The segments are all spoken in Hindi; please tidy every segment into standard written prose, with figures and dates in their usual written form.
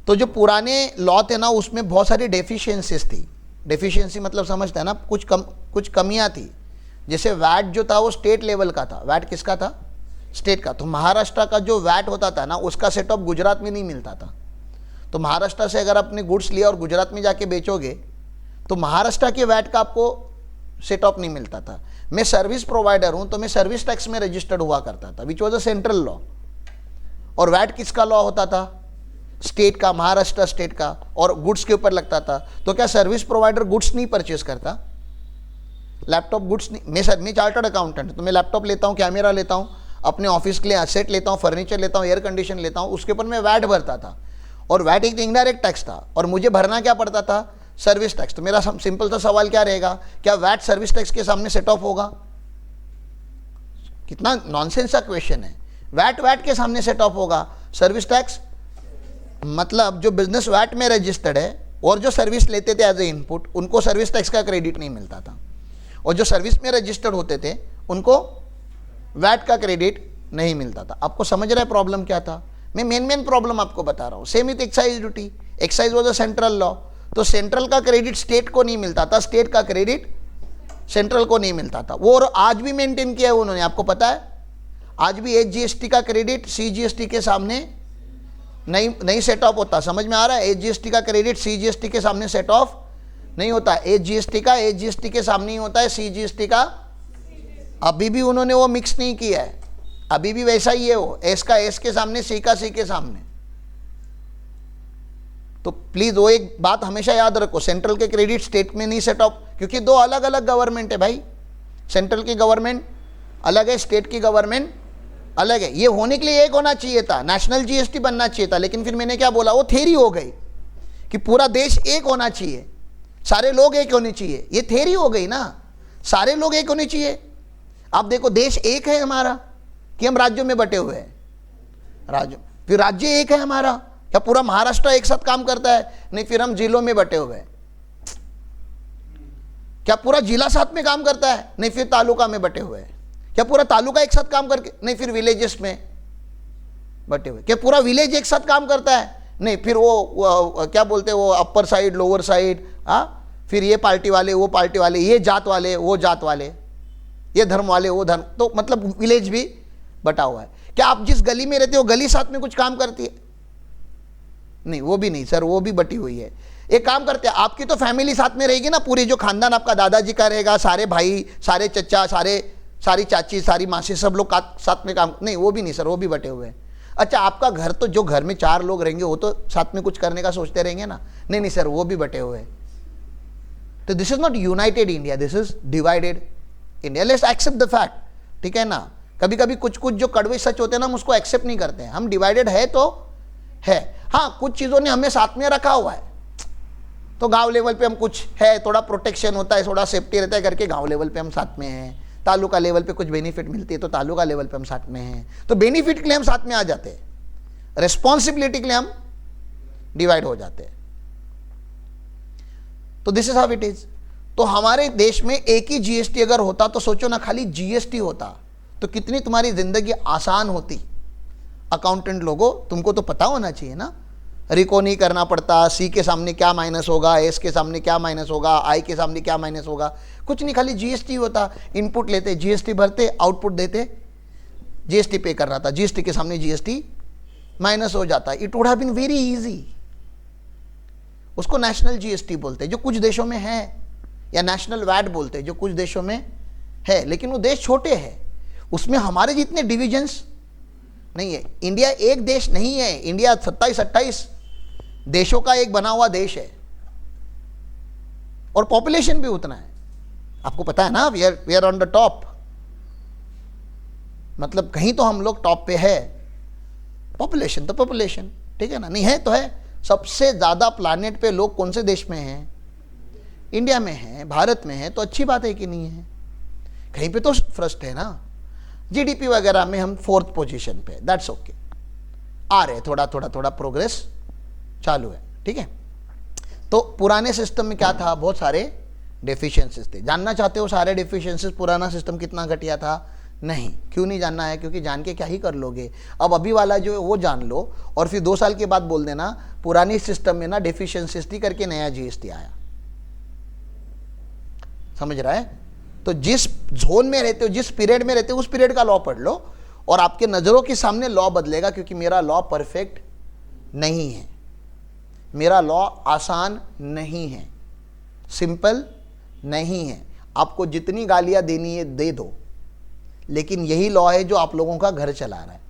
तो जो पुराने लॉ थे ना उसमें बहुत सारी डेफिशिएंसीज थी। डेफिशिएंसी मतलब समझते हैं ना, कुछ कमियां थी। जैसे वैट जो था वो स्टेट लेवल का था। वैट किसका था? स्टेट का। तो महाराष्ट्र का जो वैट होता था ना उसका सेटअप गुजरात में नहीं मिलता था। तो महाराष्ट्र से अगर आपने गुड्स लिया और गुजरात में जाके बेचोगे तो महाराष्ट्र के वैट का आपको सेटअप नहीं मिलता था। मैं सर्विस प्रोवाइडर हूं तो मैं सर्विस टैक्स में रजिस्टर्ड हुआ करता था, which was a central law. और वैट किसका लॉ होता था? स्टेट का, महाराष्ट्र स्टेट का, और गुड्स के ऊपर लगता था। तो क्या सर्विस प्रोवाइडर गुड्स नहीं परचेज करता? लैपटॉप गुड्स नहीं। मैं चार्टर्ड अकाउंटेंट, तो मैं लैपटॉप लेता हूँ, कैमरा लेता हूँ, अपने ऑफिस के लिए एसेट लेता हूँ, फर्नीचर लेता हूँ, एयर कंडीशन लेता हूँ, उसके ऊपर मैं वैट भरता था। और वैट एक इनडायरेक्ट टैक्स था और मुझे भरना क्या पड़ता था? Service tax. तो मेरा सिंपल सा सवाल क्या रहेगा, क्या वैट सर्विस टैक्स के सामने सेट ऑफ होगा? कितना नॉनसेंस का क्वेश्चन है। वैट के सामने सेट ऑफ होगा, सर्विस टैक्स मतलब जो बिजनेस वैट में रजिस्टर्ड है और जो सर्विस लेते थे एज ए इनपुट, उनको सर्विस टैक्स का क्रेडिट नहीं मिलता था। और जो सर्विस में रजिस्टर्ड होते थे उनको वैट का क्रेडिट नहीं मिलता था। आपको समझ रहा है प्रॉब्लम क्या था? मैं मेन प्रॉब्लम आपको बता रहा हूँ। Same with excise duty. Excise was a central law, तो सेंट्रल का क्रेडिट स्टेट को नहीं मिलता था, स्टेट का क्रेडिट सेंट्रल को नहीं मिलता था। वो और आज भी मेंटेन किया है उन्होंने, आपको पता है। आज भी एचजीएसटी का क्रेडिट सीजीएसटी के सामने नहीं सेट ऑफ होता। समझ में आ रहा है? एचजीएसटी का क्रेडिट सीजीएसटी के सामने सेट ऑफ नहीं होता। एचजीएसटी के सामने ही होता है, सीजीएसटी का अभी भी उन्होंने वो मिक्स नहीं किया है, अभी भी वैसा ही है। वो एस का एस के सामने, सी का सी के सामने। तो प्लीज वो एक बात हमेशा याद रखो, सेंट्रल के क्रेडिट स्टेट में नहीं सेट ऑफ, क्योंकि दो अलग अलग गवर्नमेंट है भाई। सेंट्रल की गवर्नमेंट अलग है, स्टेट की गवर्नमेंट अलग है। ये होने के लिए एक होना चाहिए था, नेशनल जीएसटी बनना चाहिए था। लेकिन फिर मैंने क्या बोला, वो थ्योरी हो गई कि पूरा देश एक होना चाहिए, सारे लोग एक होने चाहिए। ये थ्योरी हो गई ना, सारे लोग एक होने चाहिए। आप देखो, देश एक है हमारा कि हम राज्यों में बटे हुए हैं? फिर राज्य एक है हमारा, क्या पूरा महाराष्ट्र एक साथ काम करता है? नहीं, फिर हम जिलों में बटे हुए हैं। क्या पूरा जिला साथ में काम करता है? नहीं, फिर तालुका में बटे हुए हैं। क्या पूरा तालुका एक साथ काम करके? नहीं, फिर विलेजेस में बटे हुए। क्या पूरा विलेज एक साथ काम करता है? नहीं, फिर वो क्या बोलते हैं, वो अपर साइड, लोअर साइड, फिर ये पार्टी वाले, वो पार्टी वाले, ये जात वाले, वो जात वाले, ये धर्म वाले, वो धर्म। तो मतलब विलेज भी बटा हुआ है। क्या आप जिस गली में रहते हो गली साथ में कुछ काम करती है? नहीं, वो भी नहीं सर, वो भी बटी हुई है। एक काम करते हैं, आपकी तो फैमिली साथ में रहेगी ना, पूरी जो खानदान आपका दादाजी का रहेगा, सारे भाई, सारे चचा, सारी चाची, सारी मासी, सब लोग साथ में काम। नहीं, वो भी नहीं सर, वो भी बटे हुए हैं। अच्छा, आपका घर, तो जो घर में 4 लोग रहेंगे वो तो साथ में कुछ करने का सोचते रहेंगे ना? नहीं सर, वो भी बटे हुए हैं। तो this is not united India, this is divided India. Let's accept the fact, ठीक है ना। कभी कभी कुछ जो कड़वे सच होते हैं ना, हम उसको एक्सेप्ट नहीं करते हैं। हम डिवाइडेड है तो है। हाँ, कुछ चीज़ों ने हमें साथ में रखा हुआ है, तो गांव लेवल पे हम कुछ है, थोड़ा प्रोटेक्शन होता है, थोड़ा सेफ्टी रहता है करके गांव लेवल पे हम साथ में हैं। तालुका लेवल पे कुछ बेनिफिट मिलती है तो तालुका लेवल पे हम साथ में हैं। तो बेनिफिट के लिए हम साथ में आ जाते हैं, रिस्पॉन्सिबिलिटी के लिए हम डिवाइड हो जाते हैं। तो this is how it is. तो हमारे देश में एक ही जीएसटी अगर होता तो सोचो ना, खाली जीएसटी होता तो कितनी तुम्हारी जिंदगी आसान होती। अकाउंटेंट लोगों, तुमको तो पता होना चाहिए ना, रिको नहीं करना पड़ता, सी के सामने क्या माइनस होगा, एस के सामने क्या माइनस होगा, आई के सामने क्या माइनस होगा, कुछ नहीं, खाली जीएसटी होता। इनपुट लेते, जीएसटी भरते, आउटपुट देते, जीएसटी पे कर रहा था, जीएसटी के सामने जीएसटी माइनस हो जाता। It would have been very easy. उसको नेशनल जीएसटी बोलते हैं जो कुछ देशों में है, या नेशनल वैट बोलते हैं जो कुछ देशों में है। लेकिन वो देश छोटे हैं, उसमें हमारे जितने डिविजन्स नहीं है। इंडिया एक देश नहीं है, इंडिया 27-28 देशों का एक बना हुआ देश है, और पॉपुलेशन भी उतना है। आपको पता है ना, we are on the top, मतलब कहीं तो हम लोग टॉप पे है। पॉपुलेशन तो पॉपुलेशन, ठीक है ना, नहीं है तो है। सबसे ज्यादा प्लैनेट पे लोग कौन से देश में हैं? इंडिया में है, भारत में है, तो अच्छी बात है कि नहीं है? कहीं पे तो फर्स्ट है ना। जीडीपी वगैरह में हम 4th पोजीशन पे, दैट्स ओके, आ रहे, थोड़ा प्रोग्रेस चालू है, ठीक है। तो पुराने सिस्टम में क्या था? बहुत सारे डेफिशिएंसीज थे। जानना चाहते हो सारे डेफिशिएंसीज, पुराना सिस्टम कितना घटिया था? नहीं, क्यों नहीं जानना है? क्योंकि जान के क्या ही कर लोगे। अब अभी वाला जो है वो जान लो और फिर 2 साल के बाद बोल देना पुरानी सिस्टम में ना डेफिशिएंसीज थी करके नया जीएसटी आया। समझ रहा है? तो जिस जोन में रहते हो, जिस पीरियड में रहते हो, उस पीरियड का लॉ पढ़ लो और आपके नजरों के सामने लॉ बदलेगा। क्योंकि मेरा लॉ परफेक्ट नहीं है, मेरा लॉ आसान नहीं है, सिंपल नहीं है। आपको जितनी गालियां देनी है दे दो, लेकिन यही लॉ है जो आप लोगों का घर चला रहा है।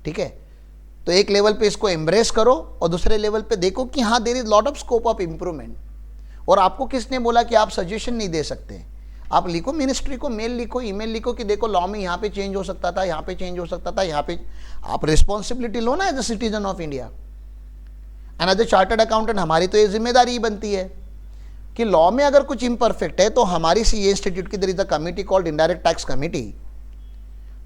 ठीक है? तो एक लेवल पे इसको एम्ब्रेस करो और दूसरे लेवल पे देखो कि हाँ, there is lot of scope of improvement. और आपको किसने बोला कि आप सजेशन नहीं दे सकते? आप लिखो, मिनिस्ट्री को मेल लिखो, ईमेल लिखो कि देखो लॉ में यहाँ पे चेंज हो सकता था, यहाँ पे चेंज हो सकता था, यहाँ पे। आप रिस्पॉन्सिबिलिटी लो ना as a citizen of India. And as a chartered accountant हमारी तो ये जिम्मेदारी ही बनती है कि लॉ में अगर कुछ इम्परफेक्ट है तो हमारी सीए इंस्टीट्यूट की there is a committee called indirect tax committee.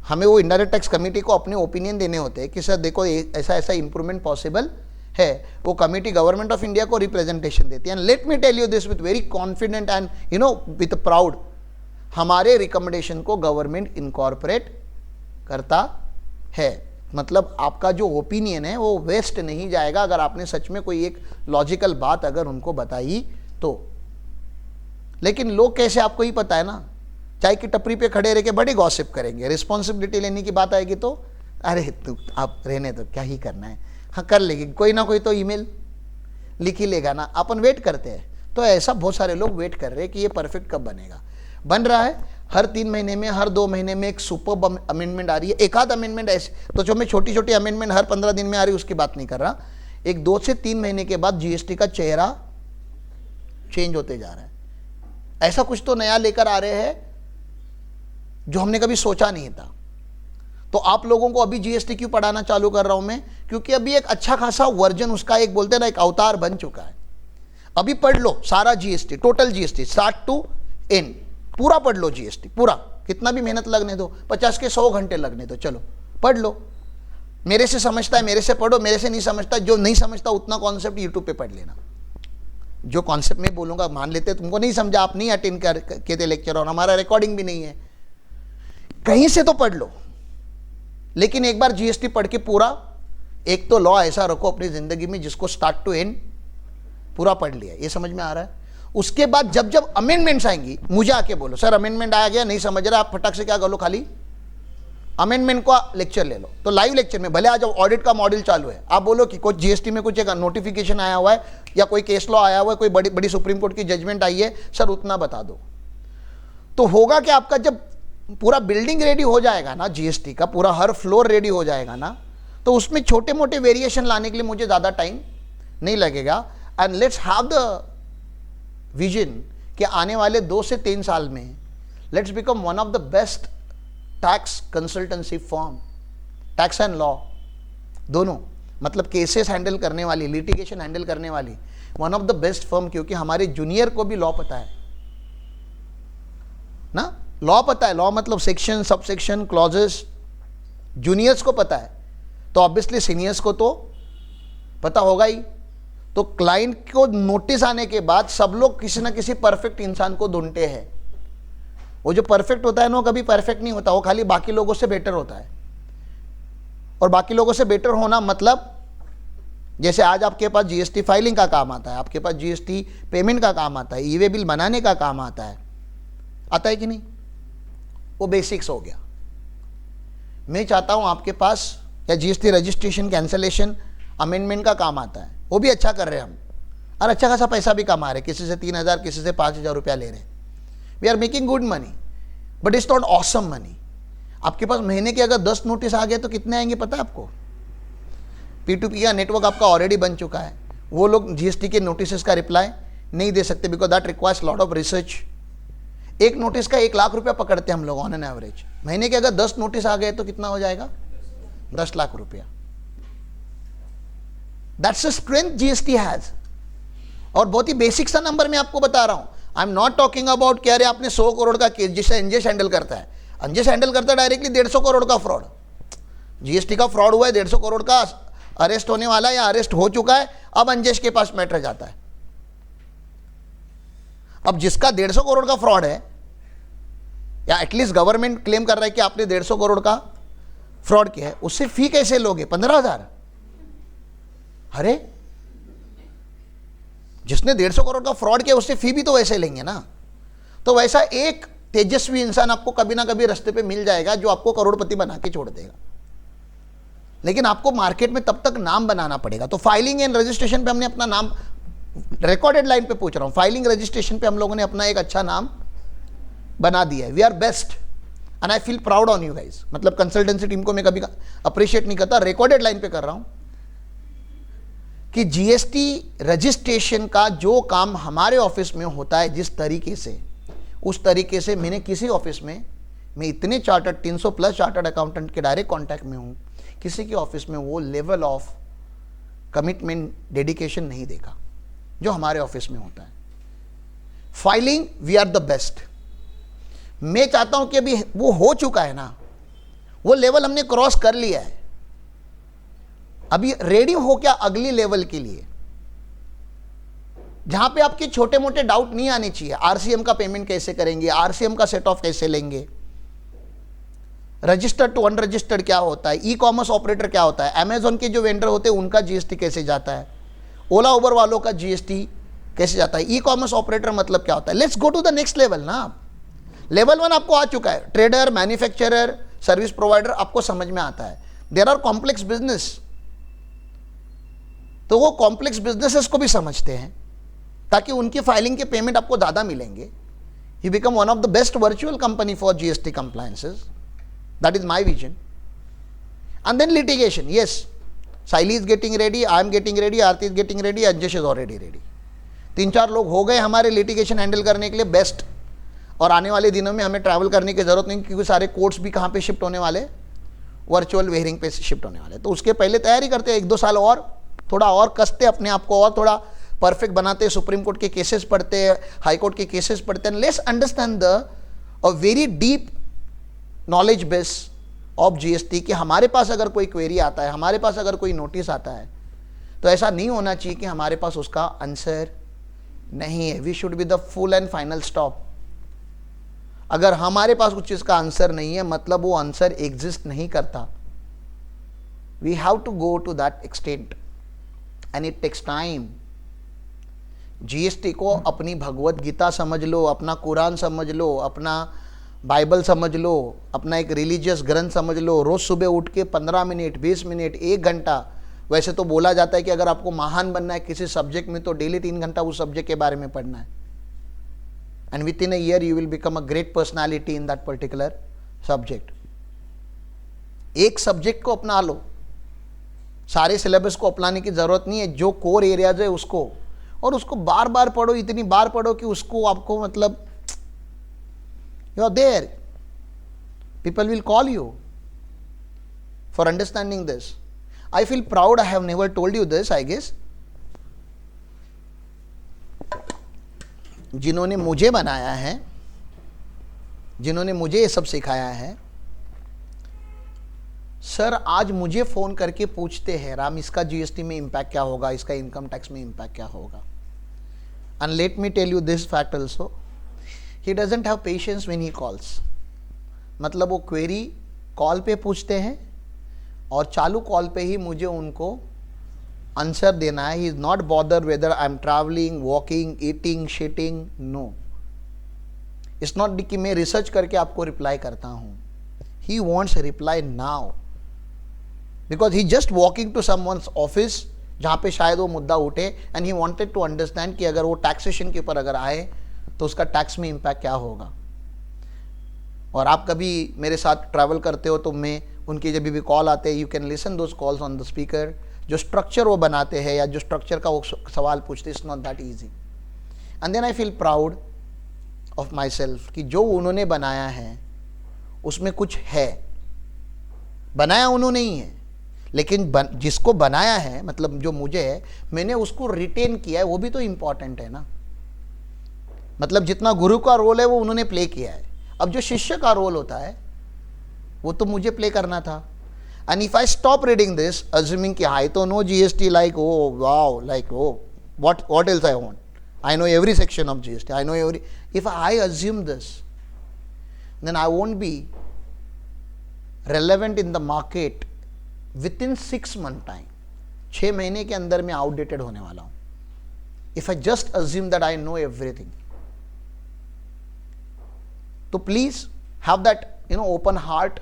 हमें वो इनडायरेक्ट टैक्स कमिटी को अपने ओपिनियन देने होते हैं कि सर देखो ऐसा ऐसा इंप्रूवमेंट पॉसिबल है। वो कमिटी गवर्नमेंट ऑफ इंडिया को रिप्रेजेंटेशन देती है। And let me tell you this with very confident and with proud, हमारे रिकमेंडेशन को गवर्नमेंट इनकॉर्पोरेट करता है। मतलब आपका जो ओपिनियन है वो वेस्ट नहीं जाएगा अगर आपने सच में कोई एक लॉजिकल बात अगर उनको बताई तो। लेकिन लोग कैसे, आपको ही पता है ना, चाय की टपरी पे खड़े रह के बड़ी गॉसिप करेंगे। रिस्पॉन्सिबिलिटी लेने की बात आएगी तो अरे तू आप रहने दो, क्या ही करना है, हाँ कर लेगी, कोई ना कोई तो ईमेल लिख ही लेगा ना। अपन वेट करते हैं। तो ऐसा बहुत सारे लोग वेट कर रहे हैं कि ये परफेक्ट कब बनेगा। बन रहा है, हर 3 महीने में, हर 2 महीने में एक सुपर अमेंडमेंट आ रही है। एक आध अमेंडमेंट ऐसे, तो जो मैं छोटी छोटी अमेंडमेंट हर 15 दिन में आ रही है उसकी बात नहीं कर रहा। एक 2 से 3 महीने के बाद जीएसटी का चेहरा चेंज होते जा रहा है। ऐसा कुछ तो नया लेकर आ रहे हैं जो हमने कभी सोचा नहीं था। तो आप लोगों को अभी जीएसटी क्यों पढ़ाना चालू कर रहा हूं मैं? क्योंकि अभी एक अच्छा खासा वर्जन उसका, एक बोलते हैं ना, एक अवतार बन चुका है। अभी पढ़ लो सारा GST, total GST start to end, पूरा पढ़ लो जीएसटी पूरा। कितना भी मेहनत लगने दो, 50 के 100 घंटे लगने दो, चलो पढ़ लो। मेरे से समझता है मेरे से पढ़ो, मेरे से नहीं समझता, जो नहीं समझता उतना कॉन्सेप्ट यूट्यूब पे पढ़ लेना। जो कॉन्सेप्ट में बोलूंगा मान लेते, तुमको नहीं समझा, आप नहीं अटेंड करके थे लेक्चर और हमारा रिकॉर्डिंग भी नहीं है, कहीं से तो पढ़ लो। लेकिन एक बार जीएसटी पढ़ के पूरा, एक तो लॉ ऐसा रखो अपनी जिंदगी में जिसको स्टार्ट टू एंड पूरा पढ़ लिया। ये समझ में आ रहा है? उसके बाद जब जब अमेंडमेंट्स आएंगी मुझे आके बोलो, सर अमेंडमेंट आ गया, नहीं समझ रहा, आप फटाक से क्या कर लो, खाली अमेंडमेंट का लेक्चर ले लो। तो लाइव लेक्चर में भले आज ऑडिट का मॉड्यूल चालू है, आप बोलो कि कुछ जीएसटी में कुछ एक नोटिफिकेशन आया हुआ है या कोई केस लॉ आया हुआ है, कोई बड़ी बड़ी सुप्रीम कोर्ट की जजमेंट आई है, सर उतना बता दो। तो होगा कि आपका जब पूरा बिल्डिंग रेडी हो जाएगा ना, जीएसटी का पूरा हर फ्लोर रेडी हो जाएगा ना, तो उसमें छोटे मोटे वेरिएशन लाने के लिए मुझे ज़्यादा टाइम नहीं लगेगा। And let's have the vision कि आने वाले 2 से 3 साल में let's become one of the best tax consultancy firm, tax and law दोनों, मतलब केसेस हैंडल करने वाली, लिटिगेशन हैंडल करने वाली, one of the best firm. क्योंकि हमारे जूनियर को भी लॉ पता है ना, लॉ पता है, लॉ मतलब section, sub section, clauses, juniors को पता है, तो ऑब्वियसली सीनियर्स को तो पता होगा ही। तो क्लाइंट को नोटिस आने के बाद सब लोग किसी ना किसी परफेक्ट इंसान को ढूंढते हैं। वो जो परफेक्ट होता है ना, वो कभी परफेक्ट नहीं होता, वो खाली बाकी लोगों से बेटर होता है। और बाकी लोगों से बेटर होना मतलब, जैसे आज आपके पास जीएसटी फाइलिंग का काम आता है, आपके पास जीएसटी पेमेंट का काम आता है, ईवे बिल बनाने का काम आता है कि नहीं? वो बेसिक्स हो गया। मैं चाहता हूं आपके पास या जीएसटी रजिस्ट्रेशन, कैंसलेशन, अमेंडमेंट का काम आता है, वो भी अच्छा कर रहे हैं हम, और अच्छा खासा पैसा भी कमा रहे, किसी से 3,000 किसी से 5,000 रुपया ले रहे हैं। We are making good money, but it's not awesome money. आपके पास महीने के अगर 10 नोटिस आ गए तो कितने आएंगे पता है आपको? P2P का नेटवर्क आपका ऑलरेडी बन चुका है। वो लोग जीएसटी के नोटिस का रिप्लाई नहीं दे सकते because that requires lot of research. एक नोटिस का 1 लाख रुपया पकड़ते हैं हम लोग ऑन एन एवरेज। महीने के अगर 10 नोटिस आ गए तो कितना हो जाएगा? 10 लाख रुपया। That's a strength GST has. और बहुत ही बेसिक सा नंबर मैं आपको बता रहा हूं। I am not talking about कि अरे आपने 100 करोड़ का केस, जिसे अंजेश हैंडल करता है, अंजेश हैंडल करता है डायरेक्टली 150 करोड़ का फ्रॉड। जीएसटी का फ्रॉड हुआ है, 150 करोड़ का अरेस्ट होने वाला है या अरेस्ट हो चुका है, अब अंजेश के पास मैटर जाता है। अब जिसका 150 करोड़ का फ्रॉड है या एटलीस्ट गवर्नमेंट क्लेम कर रहा है कि आपने 150 करोड़ का फ्रॉड किया है, उससे फी कैसे लोगे? 15,000? अरे जिसने 150 करोड़ का फ्रॉड किया उससे फी भी तो वैसे लेंगे ना। तो वैसा एक तेजस्वी इंसान आपको कभी ना कभी रास्ते पे मिल जाएगा जो आपको करोड़पति बना के छोड़ देगा, लेकिन आपको मार्केट में तब तक नाम बनाना पड़ेगा। तो फाइलिंग एंड रजिस्ट्रेशन पे हमने अपना नाम, रिकॉर्डेड लाइन पे पूछ रहा हूं, फाइलिंग रजिस्ट्रेशन पे हम लोगों ने अपना एक अच्छा नाम बना दिया है। We are best and I feel proud on you guys. मतलब कंसल्टेंसी टीम को मैं कभी अप्रिशिएट नहीं करता, रिकॉर्डेड लाइन पे कर रहा हूं कि जीएसटी रजिस्ट्रेशन का जो काम हमारे ऑफिस में होता है जिस तरीके से, उस तरीके से मैंने किसी ऑफिस में, मैं इतने चार्टर्ड 300 प्लस चार्टर्ड अकाउंटेंट के डायरेक्ट कांटेक्ट में हूं, किसी के ऑफिस में वो लेवल ऑफ कमिटमेंट, डेडिकेशन नहीं देखा जो हमारे ऑफिस में होता है। Filing we are the best. मैं चाहता हूं कि अभी वो हो चुका है ना, वो लेवल हमने क्रॉस कर लिया है, अभी रेडी हो क्या अगली लेवल के लिए, जहां पे आपके छोटे मोटे डाउट नहीं आने चाहिए। आरसीएम का पेमेंट कैसे करेंगे, आरसीएम का सेट ऑफ कैसे लेंगे, रजिस्टर्ड टू अनरजिस्टर्ड क्या होता है, ई कॉमर्स ऑपरेटर क्या होता है, अमेजॉन के जो वेंडर होते हैं उनका जीएसटी कैसे जाता है, ओला उबर वालों का जीएसटी कैसे जाता है, ई कॉमर्स ऑपरेटर मतलब क्या होता है। Let's go to the next level ना। लेवल 1 आपको आ चुका है, ट्रेडर, मैन्युफैक्चरर, सर्विस प्रोवाइडर आपको समझ में आता है। देयर आर कॉम्प्लेक्स बिजनेस, तो वो कॉम्प्लेक्स बिजनेसेस को भी समझते हैं ताकि उनकी फाइलिंग के पेमेंट आपको ज़्यादा मिलेंगे। You become one of the best virtual company for GST compliances, that is my vision. And then litigation, yes, Saili is getting ready, I am getting ready, Aarti is getting ready, Anjesh is already ready. 3-4 लोग हो गए हमारे लिटिगेशन हैंडल करने के लिए बेस्ट, और आने वाले दिनों में हमें ट्रैवल करने की जरूरत नहीं क्योंकि सारे कोर्ट्स भी कहाँ पे शिफ्ट होने वाले, वर्चुअल वेयरिंग पे शिफ्ट होने वाले। तो उसके पहले तैयारी करते हैं, 1-2 साल और थोड़ा और कसते अपने आप को, और थोड़ा परफेक्ट बनाते, सुप्रीम कोर्ट के केसेस पढ़ते हैं, हाई कोर्ट के केसेस पढ़ते हैं। Let's understand the very deep knowledge base of GST कि हमारे पास अगर कोई क्वेरी आता है, हमारे पास अगर कोई नोटिस आता है, तो ऐसा नहीं होना चाहिए कि हमारे पास उसका आंसर नहीं है। We should be the full and final stop. अगर हमारे पास उस चीज का आंसर नहीं है मतलब वो आंसर एग्जिस्ट नहीं करता। We have to go to that extent and it takes time. GST को अपनी भगवत गीता समझ लो, अपना कुरान समझ लो, अपना बाइबल समझ लो, अपना एक रिलीजियस ग्रंथ समझ लो। रोज सुबह उठ के 15 मिनट, 20 मिनट, 1 घंटा, वैसे तो बोला जाता है कि अगर आपको महान बनना है किसी सब्जेक्ट में तो डेली 3 घंटा उस सब्जेक्ट के बारे में पढ़ना है। And with in a year you will become a great personality in that particular subject. एक सब्जेक्ट को अपना लो, सारे सिलेबस को अपनाने की जरूरत नहीं है। जो कोर एरियाज है उसको, और उसको बार बार पढ़ो, इतनी बार पढ़ो कि उसको आपको मतलब you are there, people will call you for understanding this. I feel proud, I have never told you this, I guess. जिन्होंने मुझे बनाया है, जिन्होंने मुझे ये सब सिखाया है, सर आज मुझे फोन करके पूछते हैं राम इसका जीएसटी में इंपैक्ट क्या होगा, इसका इनकम टैक्स में इंपैक्ट क्या होगा। And let me tell you this fact also, he doesn't have patience when he calls। मतलब वो क्वेरी कॉल पे पूछते हैं और चालू कॉल पे ही मुझे उनको आंसर देना है। He is not bother whether I am travelling, walking, eating, sitting, no. It's not कि मैं रिसर्च करके आपको रिप्लाई करता हूँ। He wants reply now because he just walking to someone's office जहाँ पे शायद वो मुद्दा उठे, and he wanted to understand कि अगर वो टैक्सेशन के ऊपर अगर आए तो उसका टैक्स में इंपैक्ट क्या होगा। और आप कभी मेरे साथ ट्रैवल करते हो तो मैं उनकी जब भी कॉल आते हैं, you can listen those calls on the speaker. जो स्ट्रक्चर वो बनाते हैं या जो स्ट्रक्चर का वो सवाल पूछते, it's not that easy. And then I feel proud of myself कि जो उन्होंने बनाया है उसमें कुछ है। बनाया उन्होंने ही है, लेकिन जिसको बनाया है मतलब जो मुझे है, मैंने उसको रिटेन किया है, वो भी तो इंपॉर्टेंट है ना। मतलब जितना गुरु का रोल है वो उन्होंने प्ले किया है, अब जो शिष्य का रोल होता है वो तो मुझे प्ले करना था। And if I stop reading this assuming कि आई तो know GST like oh wow like oh what else I want, I know every section of GST, I know every, if I assume this then I won't be relevant in the market within 6 month time. 6 महीने के अंदर मैं आउटडेटेड होने वाला हूं if I just assume that I know everything. तो please have that open heart,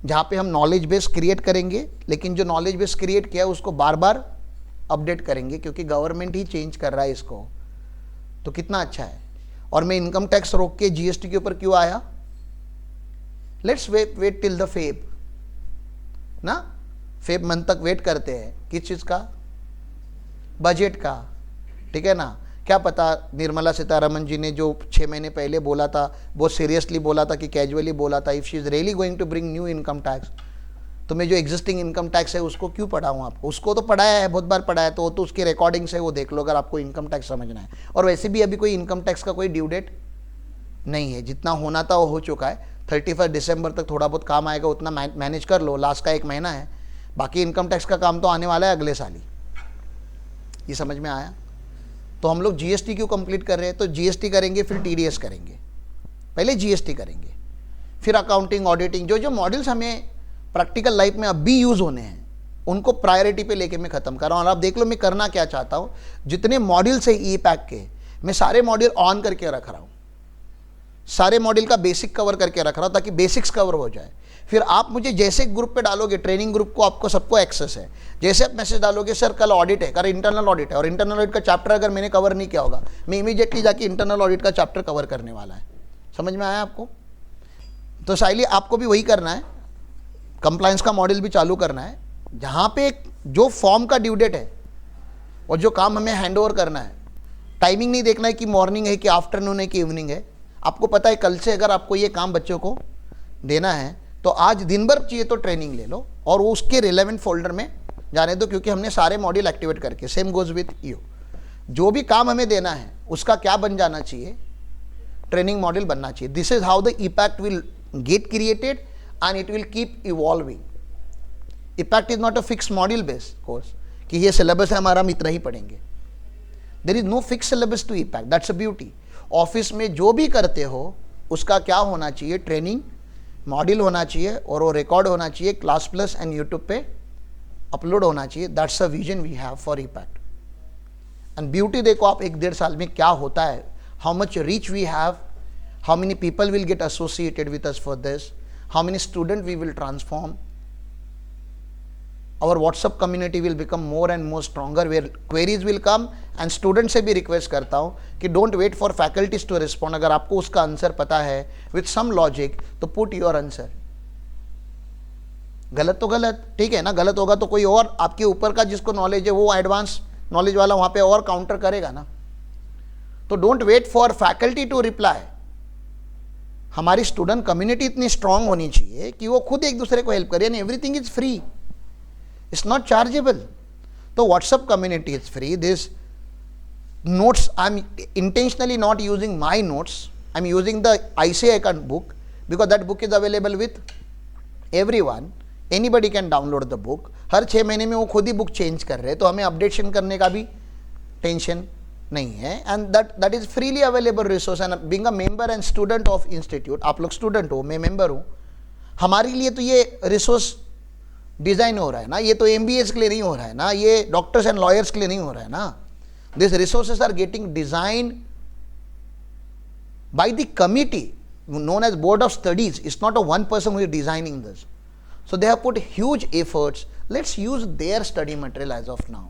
जहां पे हम नॉलेज बेस क्रिएट करेंगे, लेकिन जो नॉलेज बेस क्रिएट किया है उसको बार बार अपडेट करेंगे, क्योंकि गवर्नमेंट ही चेंज कर रहा है इसको, तो कितना अच्छा है। और मैं इनकम टैक्स रोक के जीएसटी के ऊपर क्यों आया? Let's wait till the Feb ना, फेब मंथ तक वेट करते हैं। किस चीज का? बजट का, ठीक है ना। क्या पता निर्मला सीतारमन जी ने जो 6 महीने पहले बोला था, बहुत सीरियसली बोला था कि कैजुअली बोला था, if she is really going to bring new income tax, तो मैं जो एग्जिस्टिंग इनकम टैक्स है उसको क्यों पढ़ाऊँ आपको? उसको तो पढ़ाया है, बहुत बार पढ़ाया है, तो उसकी रिकॉर्डिंग्स है, वो देख लो अगर आपको इनकम टैक्स समझना है। और वैसे भी अभी कोई इनकम टैक्स का कोई ड्यू डेट नहीं है, जितना होना था वो हो चुका है। 31 दिसंबर तक थोड़ा बहुत काम आएगा, उतना मैनेज कर लो, लास्ट का 1 महीना है, बाकी इनकम टैक्स का काम तो आने वाला है अगले साल ही। ये समझ में आया? तो हम लोग जीएसटी क्यों कंप्लीट कर रहे हैं? तो जीएसटी करेंगे, फिर टीडीएस करेंगे, पहले जीएसटी करेंगे, फिर अकाउंटिंग, ऑडिटिंग, जो जो मॉड्यूल्स हमें प्रैक्टिकल लाइफ में अभी यूज होने हैं उनको प्रायोरिटी पे लेके मैं खत्म कर रहा हूँ। और आप देख लो मैं करना क्या चाहता हूँ, जितने मॉड्यूल्स है ई पैक के, मैं सारे मॉड्यूल ऑन करके रख रहा हूँ, सारे मॉड्यूल का बेसिक कवर करके रख रहा हूँ, ताकि बेसिक्स कवर हो जाए। फिर आप मुझे जैसे ग्रुप पे डालोगे, ट्रेनिंग ग्रुप को आपको सबको एक्सेस है, जैसे आप मैसेज डालोगे सर कल ऑडिट है, कर इंटरनल ऑडिट है, और इंटरनल ऑडिट का चैप्टर अगर मैंने कवर नहीं किया होगा, मैं इमीडिएटली जाके इंटरनल ऑडिट का चैप्टर कवर करने वाला है। समझ में आया आपको? तो साइली आपको भी वही करना है, कंप्लायंस का मॉड्यूल भी चालू करना है, जहाँ पे जो फॉर्म का ड्यू डेट है और जो काम हमें हैंड ओवर करना है, टाइमिंग नहीं देखना है कि मॉर्निंग है कि आफ्टरनून है कि इवनिंग है। आपको पता है कल से अगर आपको ये काम बच्चों को देना है तो आज दिन भर चाहिए तो ट्रेनिंग ले लो और वो उसके रिलेवेंट फोल्डर में जाने दो, क्योंकि हमने सारे मॉड्यूल एक्टिवेट करके, सेम गोज विथ यू, जो भी काम हमें देना है उसका क्या बन जाना चाहिए? ट्रेनिंग मॉड्यूल बनना चाहिए। This is how the impact will get created and it will keep evolving. Impact is not a fix module based course कि ये सिलेबस है हमारा, हम इतना ही पढ़ेंगे। There is no fix syllabus to impact, that's a beauty. Office में जो भी करते हो उसका क्या होना चाहिए? ट्रेनिंग मॉड्यूल होना चाहिए, और वो रिकॉर्ड होना चाहिए, क्लास प्लस एंड यूट्यूब पे अपलोड होना चाहिए। That's a vision we have for impact. And beauty देखो आप 1-1.5 साल में क्या होता है, how much reach we have, how many people will get associated with us for this, how many student we will transform, our WhatsApp community will become more and more stronger where queries will come, and student से भी रिक्वेस्ट करता हूँ कि don't wait for faculties to respond। अगर आपको उसका आंसर पता है with some logic तो put your answer। गलत तो गलत, ठीक है ना, गलत होगा तो कोई और आपके ऊपर का जिसको नॉलेज है वो एडवांस नॉलेज वाला वहाँ पे और काउंटर करेगा ना। तो don't wait for faculty to reply। हमारी स्टूडेंट कम्युनिटी इतनी स्ट्रांग होनी चाहिए कि वो खुद एक दूसरे को हेल्प करे, and everything is free, it's not chargeable। तो WhatsApp community is free। This notes, I'm intentionally not using my notes, I'm using the ICAI account book because that book is available with everyone, anybody can download the book। हर 6 महीने में वो खुद ही बुक चेंज कर रहे हैं, तो हमें अपडेशन करने का भी टेंशन नहीं है, and that is freely available resource। and being a member and student of institute, आप लोग स्टूडेंट हो, मैं मेंबर हूँ, हमारे लिए तो ये रिसोर्स डिजाइन हो रहा है ना, ये तो MBAs के लिए नहीं हो रहा है ना, ये डॉक्टर्स एंड लॉयर्स के लिए नहीं हो रहा है ना। This resources are getting design by the committee known as board of studies। it's not a one person who is designing this, so they have put huge efforts। let's use their study material as of now।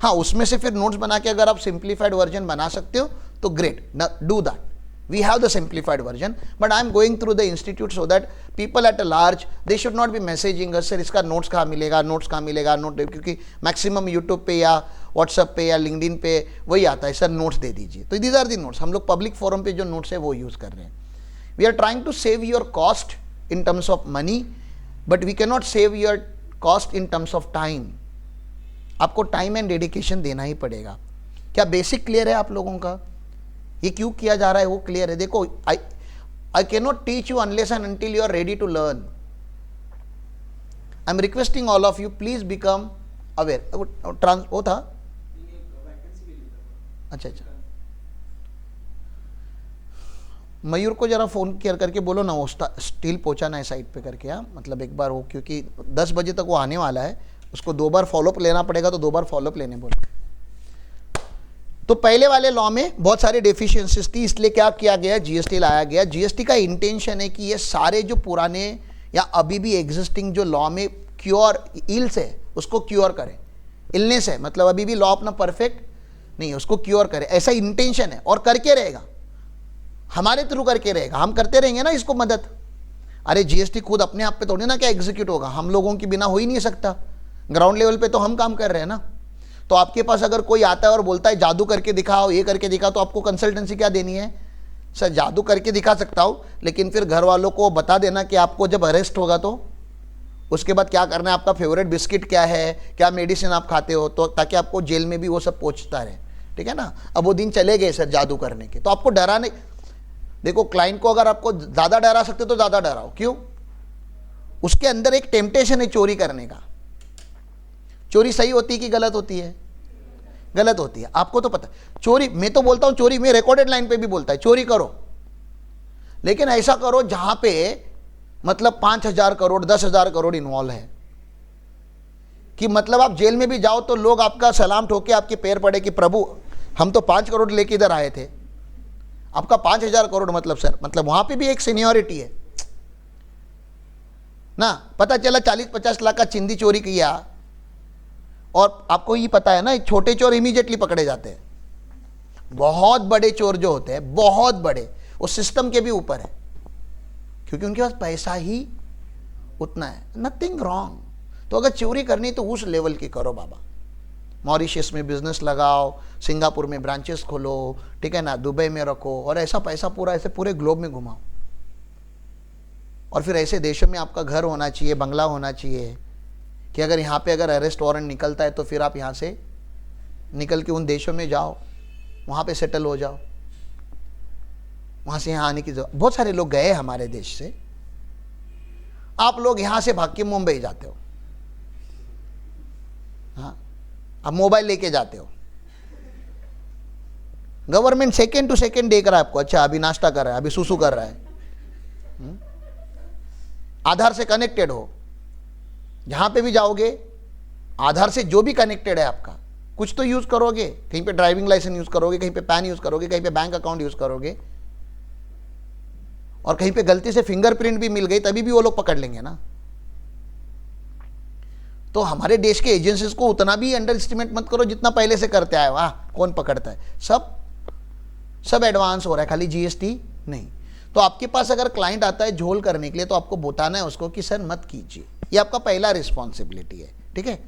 हाँ, उसमें से फिर नोट्स बना के अगर आप सिंप्लीफाइड वर्जन बना सकते हो तो great, do that. We have the simplified version, but I am going through the institute so that people at large, they should not be messaging us, sir इसका notes कहाँ मिलेगा, notes कहाँ मिलेगा, note, क्योंकि maximum YouTube पे या WhatsApp पे या LinkedIn पे वही आता है, सर notes दे दीजिए। तो these are the notes, हम लोग public forum पे जो notes है वो use कर रहे हैं। We are trying to save your cost in terms of money, but we cannot save your cost in terms of time। आपको time and dedication देना ही पड़ेगा। क्या basic clear है आप लोगों का? ये क्यों किया जा रहा है वो क्लियर है? देखो, I can not teach you unless and until you are ready to learn. I am requesting all of you, please become aware. वो था, अच्छा, मयूर को जरा फ़ोन केयर करके बोलो ना, वो स्टील पहुंचाना है साइड पे करके। हाँ, मतलब एक बार वो, क्योंकि 10 बजे तक वो आने वाला है, उसको 2 बार फॉलोअप लेना पड़ेगा, तो 2 बार फॉलोअप लेने बोलो। तो पहले वाले लॉ में बहुत सारी डेफिशिएंसीज थी, इसलिए क्या किया गया, जीएसटी लाया गया। जीएसटी का इंटेंशन है कि ये सारे जो पुराने या अभी भी एग्जिस्टिंग जो लॉ में क्योर इल्स है उसको क्योर करें। इलनेस है मतलब अभी भी लॉ अपना परफेक्ट नहीं है, उसको क्योर करे, ऐसा इंटेंशन है। और करके रहेगा, हमारे थ्रू करके रहेगा, हम करते रहेंगे ना इसको मदद। अरे जीएसटी खुद अपने आप पे थोड़ी ना क्या एग्जीक्यूट होगा, हम लोगों के बिना हो ही नहीं सकता। ग्राउंड लेवल पे तो हम काम कर रहे हैं ना। तो आपके पास अगर कोई आता है और बोलता है जादू करके दिखाओ, ये करके दिखाओ, तो आपको कंसल्टेंसी क्या देनी है? सर जादू करके दिखा सकता हूँ, लेकिन फिर घर वालों को बता देना कि आपको जब अरेस्ट होगा तो उसके बाद क्या करना है, आपका फेवरेट बिस्किट क्या है, क्या मेडिसिन आप खाते हो, तो ताकि आपको जेल में भी वो सब पहुँचता रहे। ठीक है ना। अब वो दिन चले गए सर जादू करने के, तो आपको डराने, देखो क्लाइंट को अगर आपको ज़्यादा डरा सकते तो ज़्यादा डराओ। क्यों? उसके अंदर एक टेम्पटेशन है चोरी करने का। चोरी सही होती है कि गलत होती है? गलत होती है, आपको तो पता। चोरी, मैं तो बोलता हूं चोरी, मैं रिकॉर्डेड लाइन पे भी बोलता है चोरी करो, लेकिन ऐसा करो जहां पे मतलब 5,000 करोड़ 10,000 करोड़ इन्वॉल्व है, कि मतलब आप जेल में भी जाओ तो लोग आपका सलाम ठोके आपके पैर पड़े कि प्रभु हम तो 5 करोड़ लेके इधर आए थे, आपका 5,000 करोड़ मतलब सर, मतलब वहां पे भी एक सीनियरिटी है ना। पता चला 40-50 लाख का चिंदी चोरी किया, और आपको ये पता है ना छोटे चोर इमीडिएटली पकड़े जाते हैं, बहुत बड़े चोर जो होते हैं बहुत बड़े, वो सिस्टम के भी ऊपर है, क्योंकि उनके पास पैसा ही उतना है। Nothing wrong. तो अगर चोरी करनी तो उस लेवल की करो बाबा। मॉरिशस में बिजनेस लगाओ, सिंगापुर में ब्रांचेस खोलो, ठीक है ना, दुबई में रखो, और ऐसा पैसा पूरा ऐसे पूरे ग्लोब में घुमाओ। और फिर ऐसे देशों में आपका घर होना चाहिए, बंगला होना चाहिए, कि अगर यहाँ पे अगर अरेस्ट वारंट निकलता है तो फिर आप यहाँ से निकल के उन देशों में जाओ, वहाँ पे सेटल हो जाओ, वहाँ से यहाँ आने की जरूरत। बहुत सारे लोग गए हमारे देश से, आप लोग यहाँ से भाग के मुंबई जाते हो, हाँ, आप मोबाइल लेके जाते हो, गवर्नमेंट सेकेंड टू सेकेंड देख रहा है आपको, अच्छा अभी नाश्ता कर रहा है, अभी सुसु कर रहा है। आधार से कनेक्टेड हो, जहां पे भी जाओगे आधार से जो भी कनेक्टेड है आपका, कुछ तो यूज करोगे, कहीं पे ड्राइविंग लाइसेंस यूज करोगे, कहीं पे पैन यूज करोगे, कहीं पे बैंक अकाउंट यूज करोगे, और कहीं पे गलती से फिंगरप्रिंट भी मिल गई तभी भी वो लोग पकड़ लेंगे ना। तो हमारे देश के एजेंसीज को उतना भी अंडर एस्टिमेट मत करो जितना पहले से करते आए। वाह कौन पकड़ता है, सब एडवांस हो रहा है, खाली जीएसटी नहीं। तो आपके पास अगर क्लाइंट आता है झोल करने के लिए, तो आपको बताना है उसको कि सर मत कीजिए, ये आपका पहला रिस्पॉन्सिबिलिटी है। ठीक है।